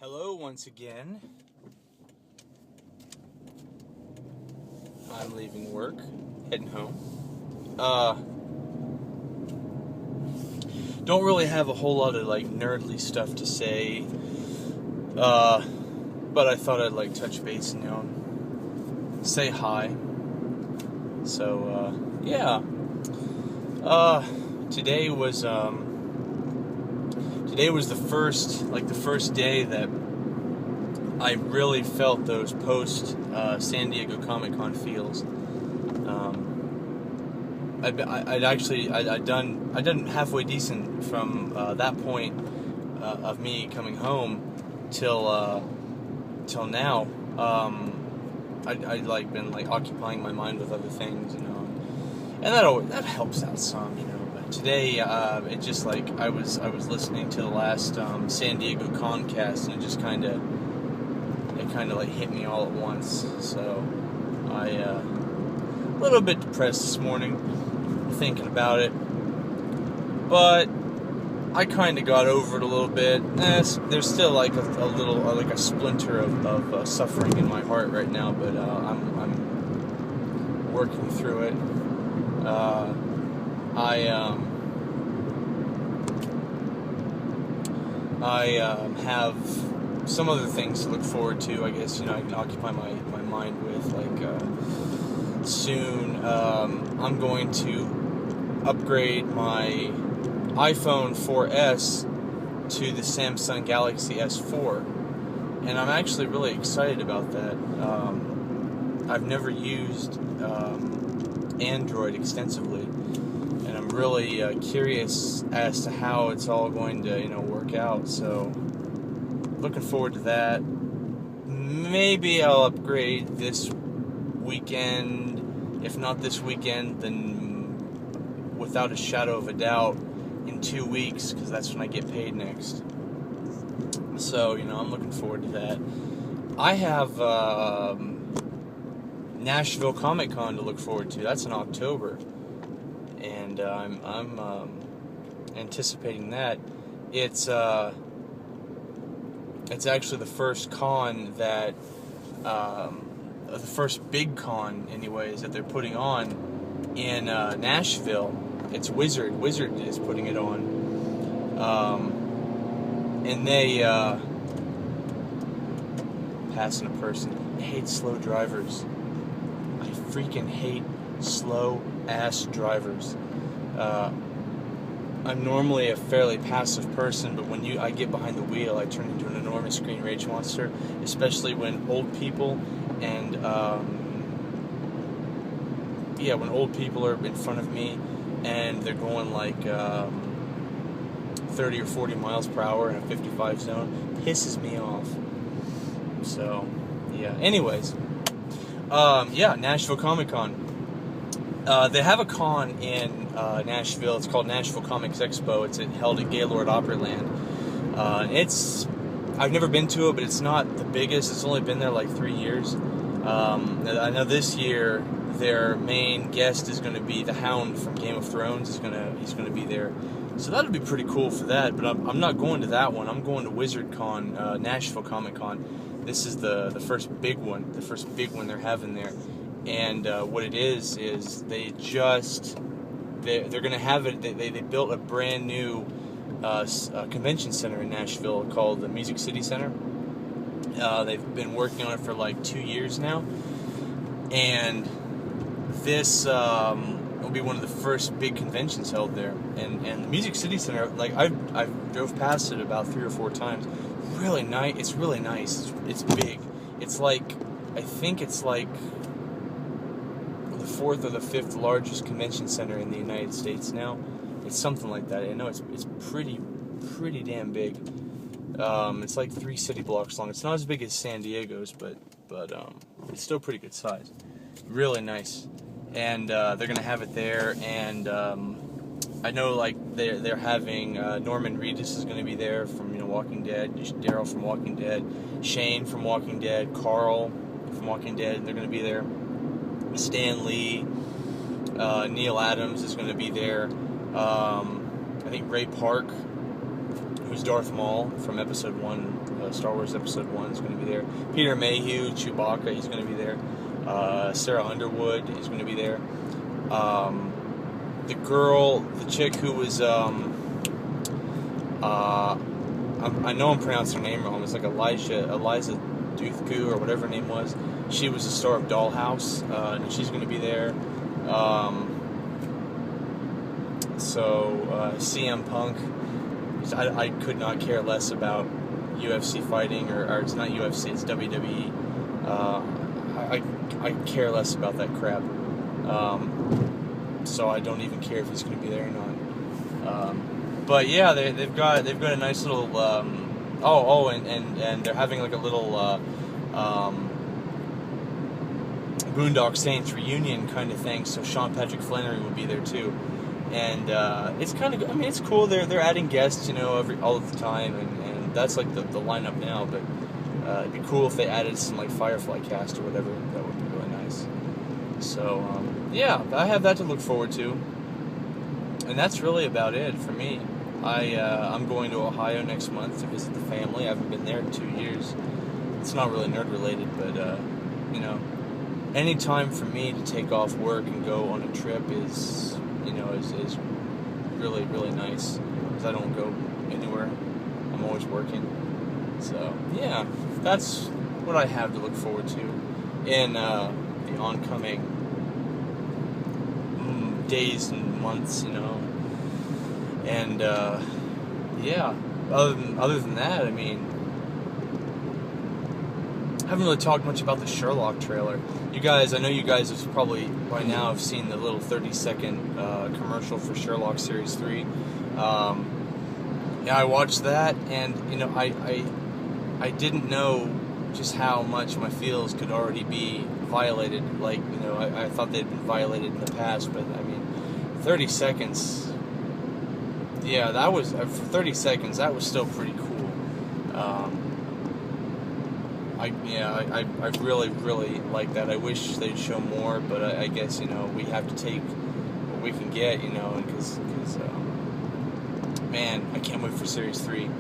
Hello once again. I'm leaving work, heading home. Don't really have a whole lot of nerdly stuff to say. But I thought I'd touch base and say hi. So yeah. Today was the first day that I really felt those post San Diego Comic-Con feels. I'd done halfway decent from that point of me coming home till now. I'd been occupying my mind with other things, and that helps out some, But today, it just I was listening to the last San Diego Concast, and it just kind of hit me all at once. So I a little bit depressed this morning, thinking about it, but I kind of got over it a little bit. There's still a little a splinter of suffering in my heart right now, but I'm working through it. I have some other things to look forward to. I guess I can occupy my mind with soon. I'm going to upgrade my iPhone 4S to the Samsung Galaxy S4, and I'm actually really excited about that. I've never used Android extensively, and I'm really curious as to how it's all going to work out. So looking forward to that. Maybe I'll upgrade this weekend. If not this weekend, then without a shadow of a doubt in 2 weeks, because that's when I get paid next. So I'm looking forward to that. I have Nashville Comic-Con to look forward to. That's in October, and I'm anticipating that. It's actually the first con that the first big con, anyways, that they're putting on in Nashville. It's Wizard. Wizard is putting it on, and they passing a person. I hate slow drivers. I freaking hate slow-ass drivers. I'm normally a fairly passive person, but when I get behind the wheel, I turn into an enormous green rage monster, especially when old people and, when old people are in front of me and they're going 30 or 40 miles per hour in a 55 zone, pisses me off. So, yeah. Anyways, Nashville Comic-Con. They have a con in Nashville. It's called Nashville Comics Expo. It's held at Gaylord Opryland. I've never been to it, but it's not the biggest. It's only been there 3 years. I know this year their main guest is going to be the Hound from Game of Thrones. He's going to be there. So that'll be pretty cool for that. But I'm not going to that one. I'm going to WizardCon, Nashville Comic Con. This is the first big one. The first big one they're having there. And what it is they're going to have it. They built a brand new convention center in Nashville called the Music City Center. They've been working on it for 2 years now, and this will be one of the first big conventions held there. And the Music City Center, I've drove past it about 3 or 4 times. Really nice. It's really nice. It's big. It's I think it's the 4th or the 5th largest convention center in the United States now. It's something like that. I know it's pretty damn big. It's 3 city blocks long. It's not as big as San Diego's, but it's still pretty good size. Really nice. And they're gonna have it there. And I know they're having Norman Reedus is gonna be there from Walking Dead, Daryl from Walking Dead, Shane from Walking Dead, Carl from Walking Dead. They're gonna be there. Stan Lee, Neil Adams is going to be there. I think Ray Park, who's Darth Maul from Episode 1, Star Wars Episode 1 is going to be there. Peter Mayhew, Chewbacca, he's going to be there. Sarah Underwood is going to be there. The chick who was, I know I'm pronouncing her name wrong. It's like Eliza Duthku or whatever her name was. She was the star of Dollhouse, and she's going to be there. CM Punk. I could not care less about UFC fighting, or it's not UFC, it's WWE. I care less about that crap. So I don't even care if he's going to be there or not. But yeah, they've got a nice little. And they're having like a little Boondock Saints reunion kind of thing. So Sean Patrick Flannery will be there too. And it's kind of, I mean, it's cool. They're adding guests, all of the time, and that's like the lineup now. But it'd be cool if they added some like Firefly cast or whatever. That would be really nice. So yeah, I have that to look forward to, and that's really about it for me. I'm going to Ohio next month to visit the family. I haven't been there in 2 years. It's not really nerd related, but any time for me to take off work and go on a trip is really, really nice, because I don't go anywhere. I'm always working. So, yeah, that's what I have to look forward to in the oncoming days and months, And, yeah, other than that, I mean, I haven't really talked much about the Sherlock trailer. I know you guys have probably by now have seen the little 30-second commercial for Sherlock Series 3. Yeah, I watched that, and I didn't know just how much my feels could already be violated. Like, I thought they'd been violated in the past, but I mean, 30 seconds. Yeah, that was for 30 seconds. That was still pretty cool. I really, really like that. I wish they'd show more, but I guess, we have to take what we can get, because man, I can't wait for Series 3. I've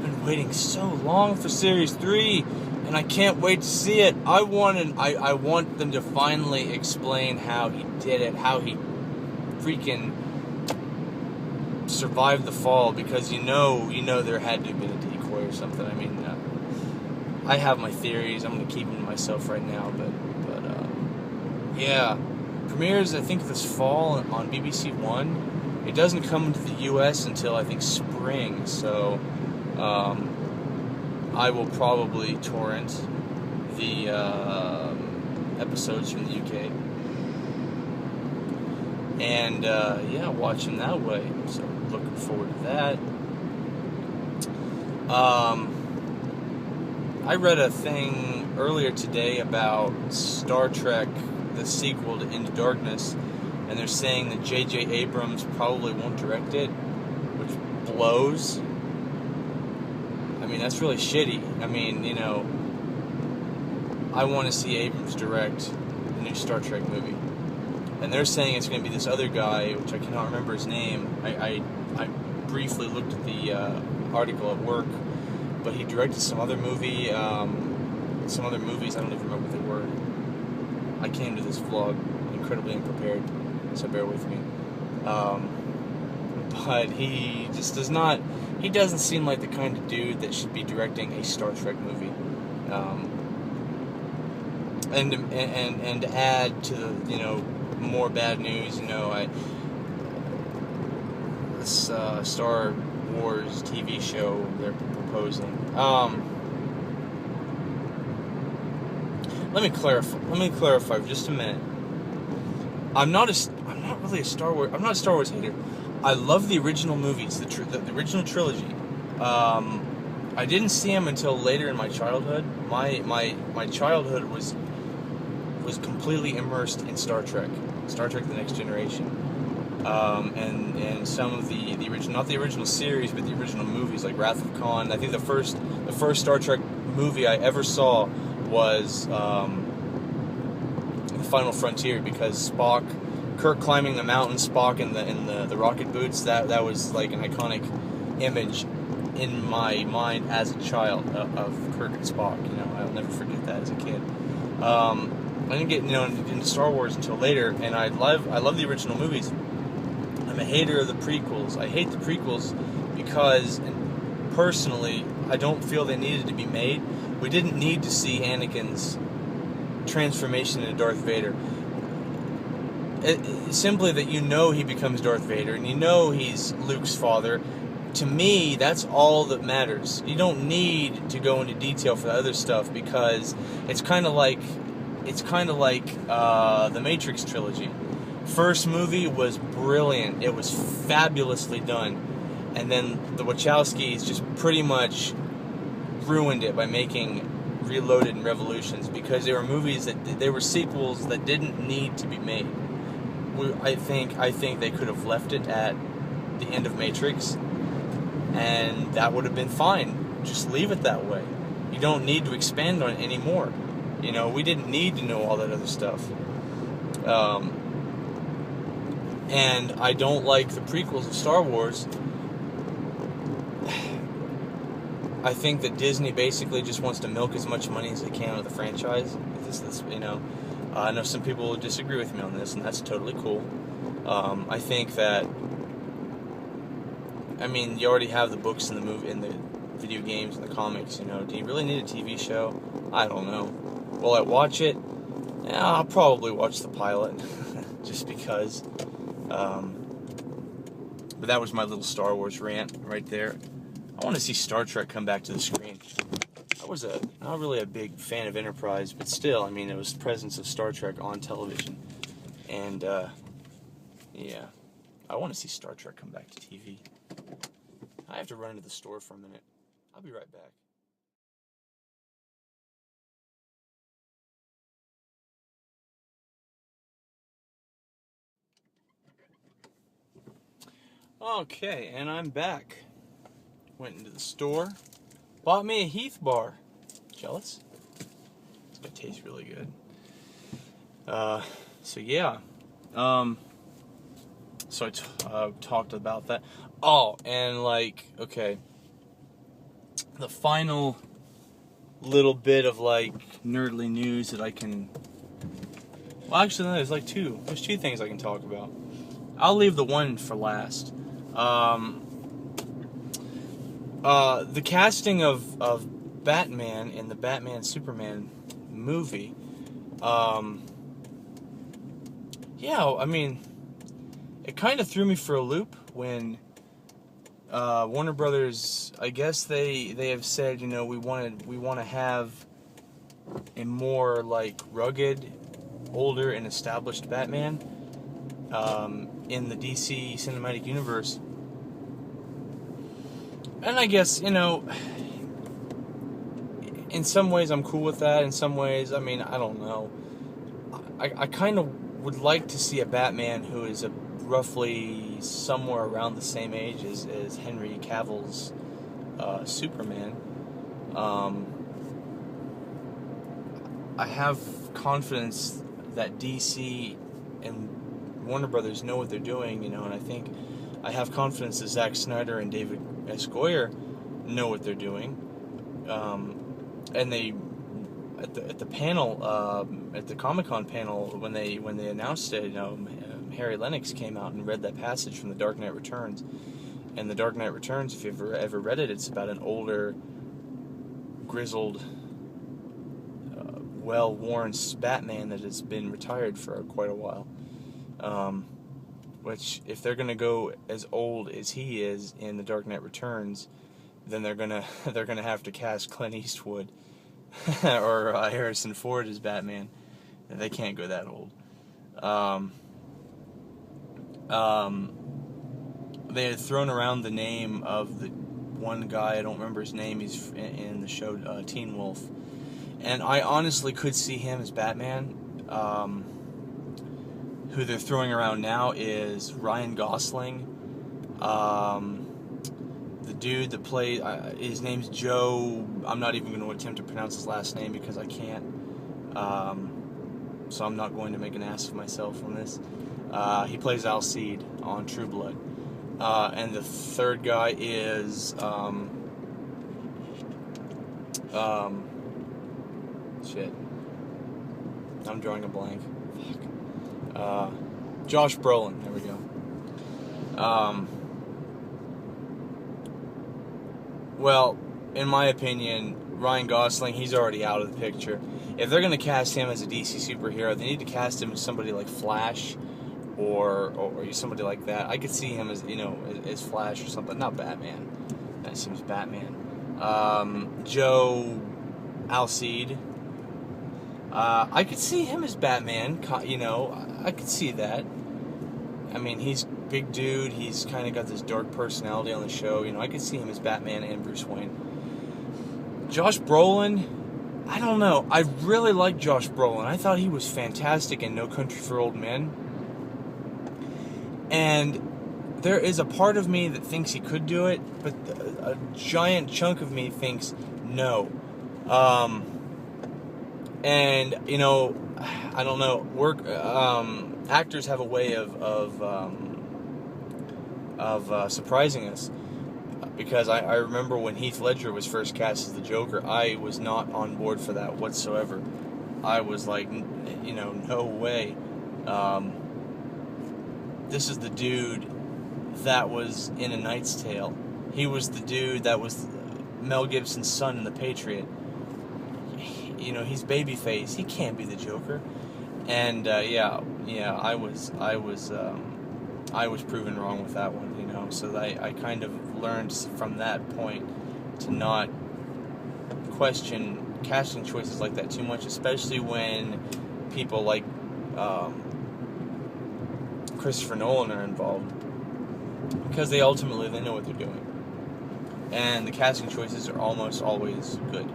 been waiting so long for Series 3, and I can't wait to see it. I want them to finally explain how he did it, how he freaking survived the fall, because there had to have been a decoy or something. I mean, I have my theories. I'm going to keep them to myself right now, but yeah, premieres I think this fall on BBC One. It doesn't come to the U.S. until I think spring, so I will probably torrent the episodes from the UK and watch them that way. So looking forward to that. I read a thing earlier today about Star Trek, the sequel to Into Darkness, and they're saying that J.J. Abrams probably won't direct it, which blows. I mean, that's really shitty. I mean, I want to see Abrams direct the new Star Trek movie. And they're saying it's going to be this other guy, which I cannot remember his name. I briefly looked at the article at work, but he directed some other movies. I don't even remember what they were. I came to this vlog incredibly unprepared, so bear with me. But he just he doesn't seem like the kind of dude that should be directing a Star Trek movie. And to add to the, more bad news, this Star Wars TV show they're proposing. Let me clarify for just a minute. I'm not a Star Wars hater. I love the original movies, the original trilogy. I didn't see them until later in my childhood. My childhood was completely immersed in Star Trek The Next Generation, and some of the original, not the original series, but the original movies like Wrath of Khan. I think the first Star Trek movie I ever saw was The Final Frontier, because Kirk climbing the mountain, Spock in the rocket boots, that was like an iconic image in my mind as a child of Kirk and Spock. I'll never forget that as a kid. I didn't get into Star Wars until later, and I love the original movies. I'm a hater of the prequels. I hate the prequels because, personally, I don't feel they needed to be made. We didn't need to see Anakin's transformation into Darth Vader. Simply that he becomes Darth Vader, and he's Luke's father. To me, that's all that matters. You don't need to go into detail for the other stuff, because it's kind of like the Matrix trilogy. First movie was brilliant. It was fabulously done. And then the Wachowskis just pretty much ruined it by making Reloaded and Revolutions, because they were movies they were sequels that didn't need to be made. I think they could have left it at the end of Matrix, and that would have been fine. Just leave it that way. You don't need to expand on it anymore. We didn't need to know all that other stuff. And I don't like the prequels of Star Wars. I think that Disney basically just wants to milk as much money as they can out of the franchise. I know some people will disagree with me on this, and that's totally cool. I think that, you already have the books and the movie and the video games and the comics. Do you really need a TV show? I don't know. Will I watch it? Yeah, I'll probably watch the pilot, just because. But that was my little Star Wars rant right there. I want to see Star Trek come back to the screen. I was not really a big fan of Enterprise, but still, it was the presence of Star Trek on television. And, yeah, I want to see Star Trek come back to TV. I have to run to the store for a minute. I'll be right back. Okay, and I'm back. Went into the store, bought me a Heath Bar. Jealous? It's gonna taste really good. So yeah. So I talked about that. Oh, and okay. The final little bit of nerdly news that I can. Well, actually, no, there's two. There's two things I can talk about. I'll leave the one for last. The casting of Batman in the Batman Superman movie. It kind of threw me for a loop when Warner Brothers, I guess they have said, we want to have a more rugged, older, and established Batman in the DC cinematic universe. And I guess, in some ways I'm cool with that. In some ways, I don't know. I kind of would like to see a Batman who is roughly somewhere around the same age as Henry Cavill's Superman. I have confidence that DC and Warner Brothers know what they're doing, and I think I have confidence that Zack Snyder and David S. Goyer know what they're doing. And they at the panel at the Comic-Con panel when they announced it, Harry Lennox came out and read that passage from The Dark Knight Returns. And The Dark Knight Returns, if you've ever read it, it's about an older, grizzled, well-worn Batman that has been retired for quite a while. Which, if they're gonna go as old as he is in The Dark Knight Returns, then they're gonna have to cast Clint Eastwood or Harrison Ford as Batman. They can't go that old. They had thrown around the name of the one guy, I don't remember his name, he's in the show Teen Wolf. And I honestly could see him as Batman. Who they're throwing around now is Ryan Gosling. The dude that played, his name's Joe, I'm not even going to attempt to pronounce his last name because I can't. So I'm not going to make an ass of myself on this. He plays Alcide on True Blood. And the third guy is Shit. I'm drawing a blank. Fuck. Josh Brolin. There we go. Well, in my opinion, Ryan Gosling, he's already out of the picture. If they're going to cast him as a DC superhero, they need to cast him as somebody like Flash or somebody like that. I could see him as, as Flash or something. Not Batman. That seems Batman. Joe Alcide. I could see him as Batman. I could see that. I mean, he's a big dude. He's kind of got this dark personality on the show. I could see him as Batman and Bruce Wayne. Josh Brolin, I don't know. I really like Josh Brolin. I thought he was fantastic in No Country for Old Men. And there is a part of me that thinks he could do it, but a giant chunk of me thinks no. And, I don't know. Actors have a way of surprising us. Because I remember when Heath Ledger was first cast as the Joker, I was not on board for that whatsoever. I was like, no way. This is the dude that was in A Knight's Tale. He was the dude that was Mel Gibson's son in The Patriot. He's babyface. He can't be the Joker. And I was proven wrong with that one. So I kind of learned from that point to not question casting choices like that too much, especially when people like Christopher Nolan are involved, because they know what they're doing, and the casting choices are almost always good.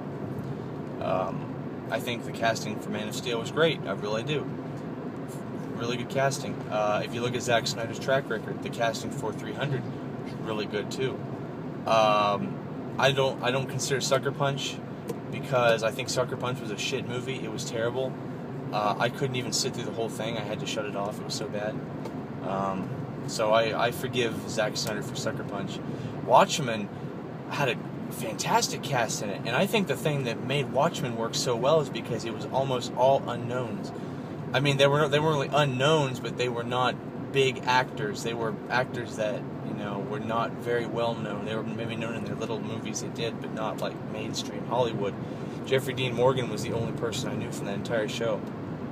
I think the casting for Man of Steel was great. I really do. Really good casting. If you look at Zack Snyder's track record, the casting for 300 is really good too. I don't consider Sucker Punch, because I think Sucker Punch was a shit movie. It was terrible. I couldn't even sit through the whole thing. I had to shut it off. It was so bad. So I forgive Zack Snyder for Sucker Punch. Watchmen had a fantastic cast in it, and I think the thing that made Watchmen work so well is because it was almost all unknowns. I mean, they weren't really unknowns, but they were not big actors. They were actors that, were not very well known. They were maybe known in their little movies they did, but not like mainstream Hollywood. Jeffrey Dean Morgan was the only person I knew from that entire show,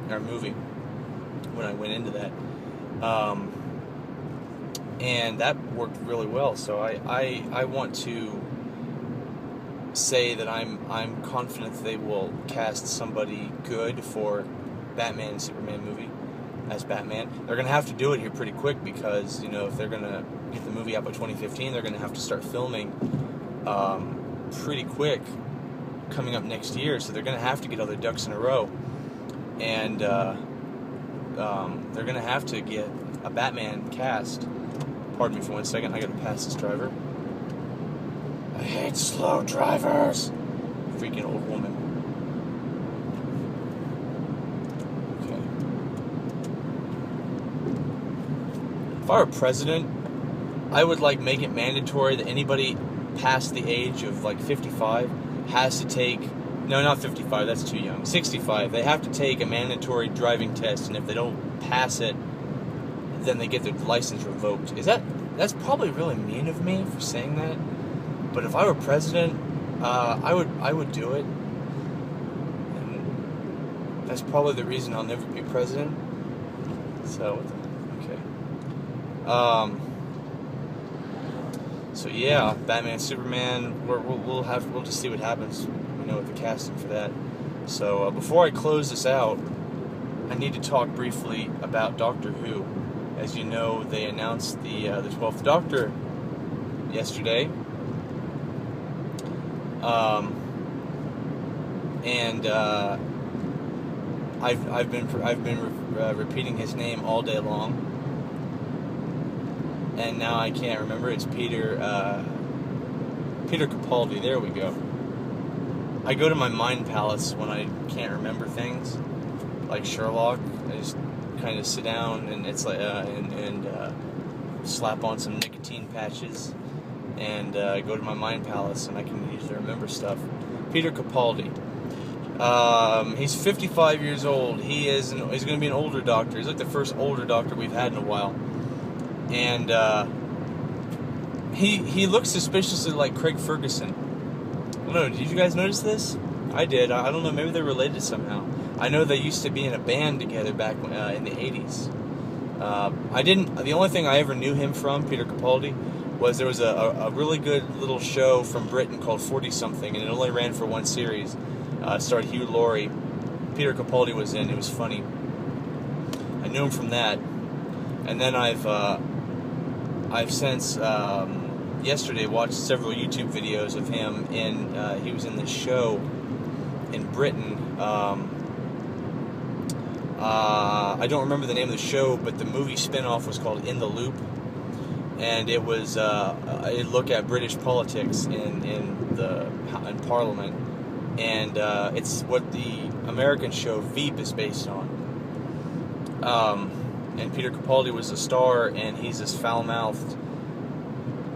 or movie, when I went into that. And that worked really well. So I want to say that I'm confident that they will cast somebody good for Batman and Superman movie as Batman. They're going to have to do it here pretty quick, because, if they're going to get the movie out by 2015, they're going to have to start filming pretty quick coming up next year. So they're going to have to get all their ducks in a row. And they're going to have to get a Batman cast. Pardon me for 1 second. I got to pass this driver. I hate slow drivers. Freaking old woman. If I were president, I would make it mandatory that anybody past the age of 55 has to take, no, not 55, that's too young, 65, they have to take a mandatory driving test, and if they don't pass it, then they get their license revoked. That's probably really mean of me for saying that, but if I were president, I would do it, and that's probably the reason I'll never be president. So, okay. So yeah, Batman, Superman. We'll just see what happens. With the casting for that. So before I close this out, I need to talk briefly about Doctor Who. As you know, they announced the 12th Doctor yesterday, and I've been repeating his name all day long. And now I can't remember. It's Peter Capaldi. There we go. I go to my mind palace when I can't remember things, like Sherlock. I just kind of sit down and it's like and slap on some nicotine patches and go to my mind palace, and I can usually remember stuff. Peter Capaldi. He's 55 years old. He's going to be an older doctor. He's like the first older doctor we've had in a while. And he looks suspiciously like Craig Ferguson. I don't know, did you guys notice this? I did. I don't know, maybe they're related somehow. I know they used to be in a band together back in the 80s. The only thing I ever knew him from, Peter Capaldi, was there was a really good little show from Britain called 40-something, and it only ran for one series. It starred Hugh Laurie. Peter Capaldi was in. It was funny. I knew him from that. And then I've since yesterday watched several YouTube videos of him he was in this show in Britain. I don't remember the name of the show, but the movie spin-off was called In the Loop, and it was a look at British politics in Parliament, and it's what the American show Veep is based on. And Peter Capaldi was the star, and he's this foul-mouthed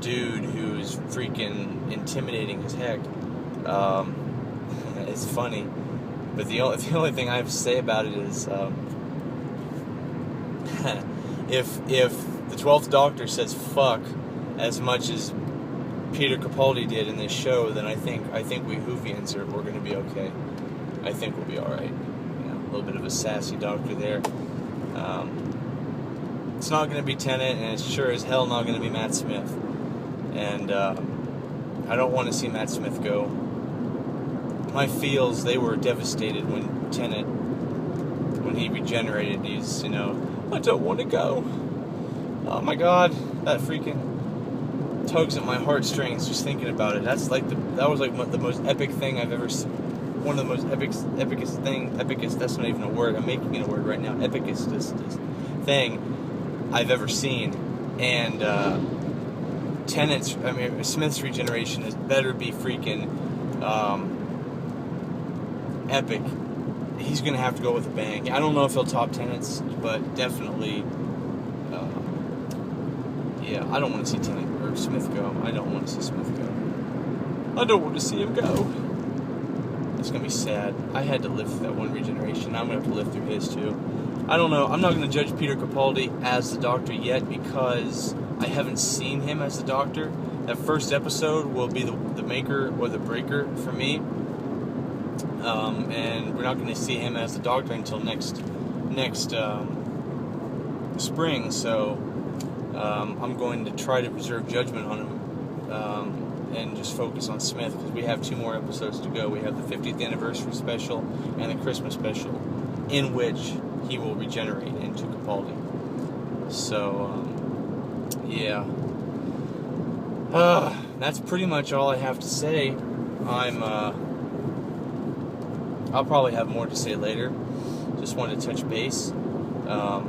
dude who's freaking intimidating as heck. It's funny, but the only thing I have to say about it is, if the 12th Doctor says fuck as much as Peter Capaldi did in this show, then I think we Whovians we're going to be okay. I think we'll be all right. A little bit of a sassy Doctor there. It's not going to be Tennant, and it's sure as hell not going to be Matt Smith. And I don't want to see Matt Smith go. My feels, they were devastated when Tennant, when he regenerated. He's, I don't want to go. Oh my God, that freaking tugs at my heartstrings just thinking about it. That was like the most epic thing I've ever seen. One of the most epicest, that's not even a word, I'm making it a word right now, epicest thing I've ever seen. And Smith's regeneration has better be freaking epic. He's going to have to go with a bang. I don't know if he'll top Tennant's, but definitely, I don't want to see Tennant or Smith go. I don't want to see Smith go. I don't want to see him go. It's going to be sad. I had to live through that one regeneration. I'm going to have to live through his too. I don't know. I'm not going to judge Peter Capaldi as the Doctor yet because I haven't seen him as the Doctor. That first episode will be the maker or the breaker for me. And we're not going to see him as the Doctor until next spring. So I'm going to try to preserve judgment on him. And just focus on Smith, because we have 2 more episodes to go. We have the 50th anniversary special and the Christmas special, in which he will regenerate into Capaldi. So, that's pretty much all I have to say. I'll probably have more to say later. Just wanted to touch base. I'll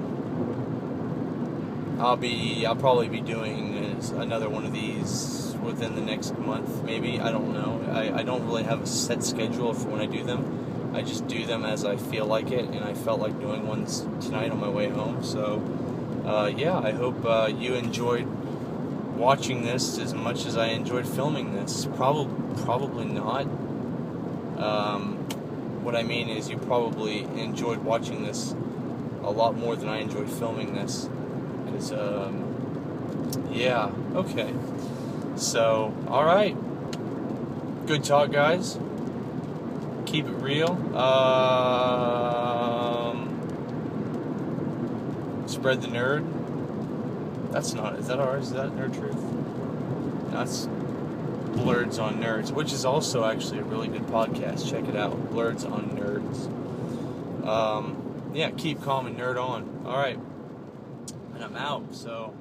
probably be doing another one of these within the next month, maybe. I don't know. I don't really have a set schedule for when I do them. I just do them as I feel like it, and I felt like doing ones tonight on my way home. So, I hope you enjoyed watching this as much as I enjoyed filming this. Probably not. What I mean is you probably enjoyed watching this a lot more than I enjoyed filming this. Because, okay. So, alright. Good talk, guys. Keep it real. Spread the nerd. Is that ours? Is that Nerd Truth? That's Blurds on Nerds, which is also actually a really good podcast. Check it out. Blurds on Nerds. Keep calm and nerd on. Alright. And I'm out, so...